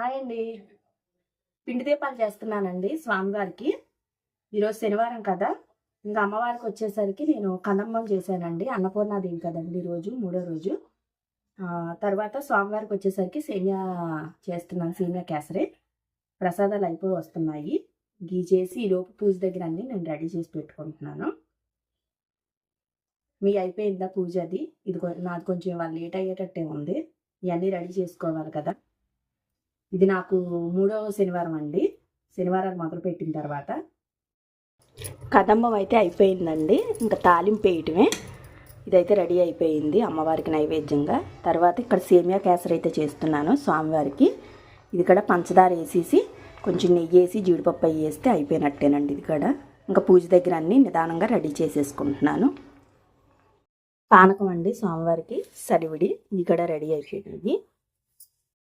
Hi అండి. పిండి దీపాలు చేస్తున్నానండి స్వామివారికి. ఈరోజు శనివారం కదా, ఇంకా అమ్మవారికి వచ్చేసరికి నేను కదమ్మం చేశానండి. అన్నపూర్ణాదేవి కదండి ఈరోజు మూడో రోజు. తర్వాత స్వామివారికి వచ్చేసరికి సేమియా చేస్తున్నాను, సేమియా కేసరి. ప్రసాదాలు అయిపోయి వస్తున్నాయి. గీ చేసి ఈలోపు పూజ దగ్గర అన్నీ నేను రెడీ చేసి పెట్టుకుంటున్నాను. మీ అయిపోయిందా పూజ? అది ఇది నాది కొంచెం ఇవాళ లేట్ అయ్యేటట్టే ఉంది. ఇవన్నీ రెడీ చేసుకోవాలి కదా. ఇది నాకు మూడవ శనివారం అండి. శనివారాలు మొదలుపెట్టిన తర్వాత కదంబం అయితే అయిపోయిందండి. ఇంకా తాలింపు వేయటమే. ఇదైతే రెడీ అయిపోయింది అమ్మవారికి నైవేద్యంగా. తర్వాత ఇక్కడ సేమియా కేసరి అయితే చేస్తున్నాను స్వామివారికి. ఇది కూడా పంచదార వేసేసి కొంచెం నెయ్యి వేసి జీడిపప్పు అవి వేస్తే అయిపోయినట్టేనండి. ఇది కూడా ఇంకా పూజ దగ్గర అన్నీ నిదానంగా రెడీ చేసేసుకుంటున్నాను. పానకం అండి స్వామివారికి సరివిడి. ఇది కూడా రెడీ అయిపోయింది.